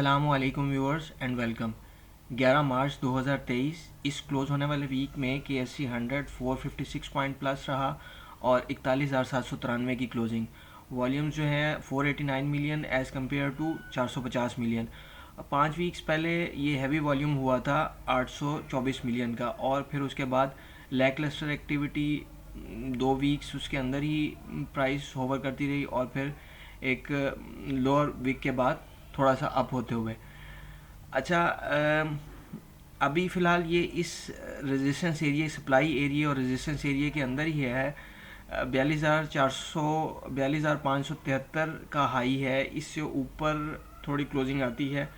अस्सलामुअलैकुम viewers and welcome. 11 मार्च 2023 इस close होने वाले वीक में KSE 100 456 पॉइंट प्लस रहा और 41,793 की क्लोजिंग। वॉल्यूम जो है 489 million as compare to 450 million. 5 weeks पहले ये हैवी वॉल्यूम हुआ था 824 मिलियन का, और फिर उसके बाद लैकलस्टर एक्टिविटी 2 वीक्स उसके अंदर ही प्राइस होवर करती रही, और फिर एक लोअर वीक के बाद थोड़ा सा अप होते हुए। अच्छा, अभी फ़िलहाल ये इस रेजिस्टेंस एरिया, सप्लाई एरिया और रेजिस्टेंस एरिया के अंदर ही है। 42,573 का हाई है। इससे ऊपर थोड़ी क्लोजिंग आती है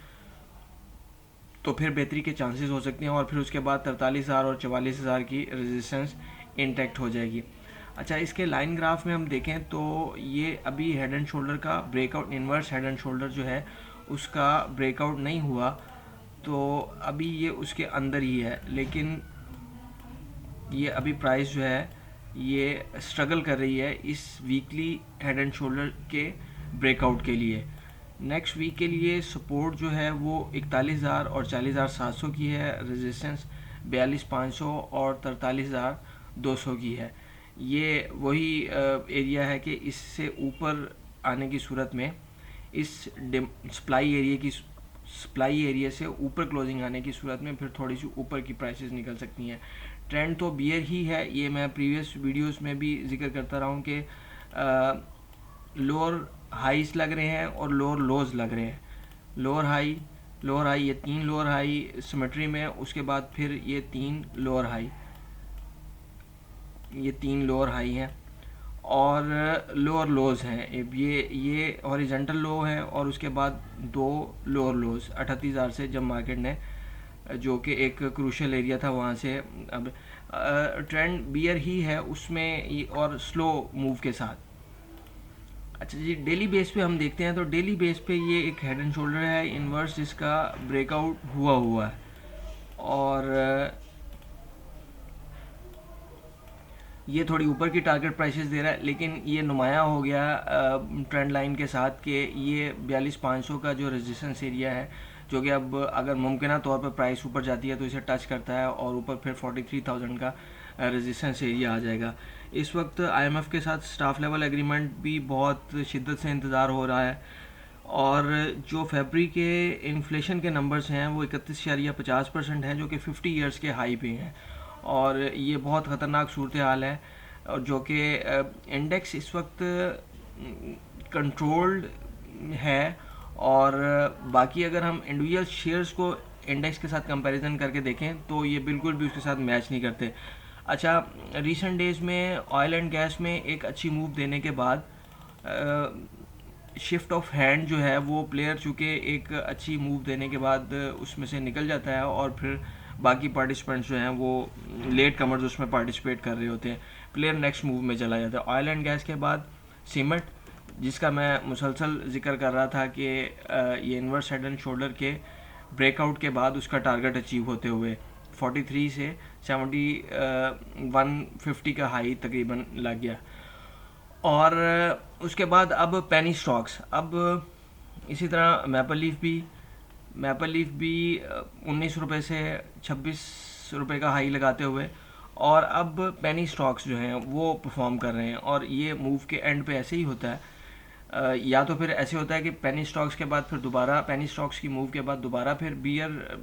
तो फिर बेहतरी के चांसेस हो सकते हैं, और फिर उसके बाद 43,000 और 44,000 की रेजिस्टेंस इंटैक्ट हो जाएगी। अच्छा, इसके लाइन ग्राफ में हम देखें तो ये अभी हेड एंड शोल्डर का breakout, inverse head and shoulder जो है उसका ब्रेकआउट नहीं हुआ, तो अभी ये उसके अंदर ही है। लेकिन ये अभी प्राइस जो है ये स्ट्रगल कर रही है इस वीकली हेड एंड शोल्डर के ब्रेकआउट के लिए। नेक्स्ट वीक के लिए सपोर्ट जो है वो 41,000 और 40,700 की है। रेजिस्टेंस 42,500 और 43,200 की है। ये वही एरिया है कि इससे ऊपर आने की सूरत में, इस सप्लाई एरिया से ऊपर क्लोजिंग आने की सूरत में फिर थोड़ी सी ऊपर की प्राइसेस निकल सकती हैं। ट्रेंड तो बियर ही है, ये मैं प्रीवियस वीडियोस में भी जिक्र करता रहा हूँ कि लोअर हाईज लग रहे हैं और लोअर लोज लग रहे हैं। लोअर हाई ये 3 लोअर हाई सिमेट्री में, उसके बाद फिर ये 3 लोअर हाई हैं और लोअर लोज हैं। ये हॉरिजॉन्टल लो है और उसके बाद 2 लोअर लोज 38,000 से जब मार्केट ने, जो कि एक क्रूशल एरिया था, वहाँ से अब ट्रेंड बियर ही है उसमें और स्लो मूव के साथ। अच्छा जी, डेली बेस पे हम देखते हैं तो डेली बेस पे ये एक हेड एंड शोल्डर है इन्वर्स जिसका ब्रेकआउट हुआ है, और ये थोड़ी ऊपर की टारगेट प्राइसेस दे रहा है, लेकिन ये नुमाया हो गया ट्रेंड लाइन के साथ कि ये 42,500 का जो रेजिस्टेंस एरिया है, जो कि अब अगर मुमकिन तौर पर प्राइस ऊपर जाती है तो इसे टच करता है और ऊपर फिर 43,000 का रेजिस्टेंस एरिया आ जाएगा। इस वक्त IMF के साथ स्टाफ लेवल एग्रीमेंट भी बहुत शिद्दत से इंतज़ार हो रहा है, और जो फरवरी के इन्फ्लेशन के नंबर्स हैं वो 31.50% हैं, जो कि 50 ईयर्स के हाई पे हैं, और ये बहुत ख़तरनाक सूरत हाल है। और जो कि इंडेक्स इस वक्त कंट्रोल्ड है, और बाकी अगर हम इंडिविजुअल शेयर्स को इंडेक्स के साथ कंपैरिजन करके देखें तो ये बिल्कुल भी उसके साथ मैच नहीं करते। अच्छा, रिसेंट डेज़ में ऑयल एंड गैस में एक अच्छी मूव देने के बाद शिफ्ट ऑफ हैंड जो है वो प्लेयर चूँकि एक अच्छी मूव देने के बाद उसमें से निकल जाता है, और फिर बाकी पार्टिसिपेंट्स जो हैं वो लेट कमर्स उसमें पार्टिसिपेट कर रहे होते हैं, प्लेयर नेक्स्ट मूव में चला जाता है। ऑयल एंड गैस के बाद सीमेंट, जिसका मैं मुसलसल जिक्र कर रहा था कि ये इन्वर्स हेड एंड शोल्डर के ब्रेकआउट के बाद उसका टारगेट अचीव होते हुए 43 से 150 का हाई तकरीबन लग गया। और उसके बाद अब पेनी स्टॉक्स, अब इसी तरह मैपल लीफ भी 19 रुपये से 26 रुपये का हाई लगाते हुए, और अब पेनी स्टॉक्स जो हैं वो परफॉर्म कर रहे हैं। और ये मूव के एंड पे ऐसे ही होता है, या तो फिर ऐसे होता है कि पेनी स्टॉक्स के बाद फिर दोबारा, पेनी स्टॉक्स की मूव के बाद दोबारा फिर बियर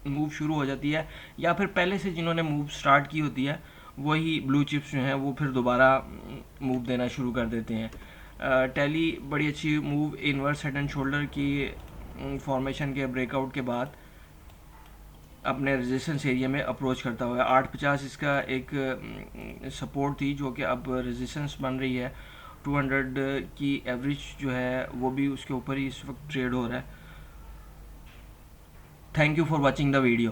मूव शुरू हो जाती है, या फिर पहले से जिन्होंने मूव स्टार्ट की होती है वही ब्लू चिप्स जो हैं वो फिर दोबारा मूव देना शुरू कर देते हैं। टैली बड़ी अच्छी move inverse head and shoulder की फॉर्मेशन के ब्रेकआउट के बाद अपने रेजिस्टेंस एरिया में अप्रोच करता हुआ 850 इसका एक सपोर्ट थी, जो कि अब रेजिस्टेंस बन रही है। 200 की एवरेज जो है वो भी उसके ऊपर ही इस वक्त ट्रेड हो रहा है। Thank you for watching the video.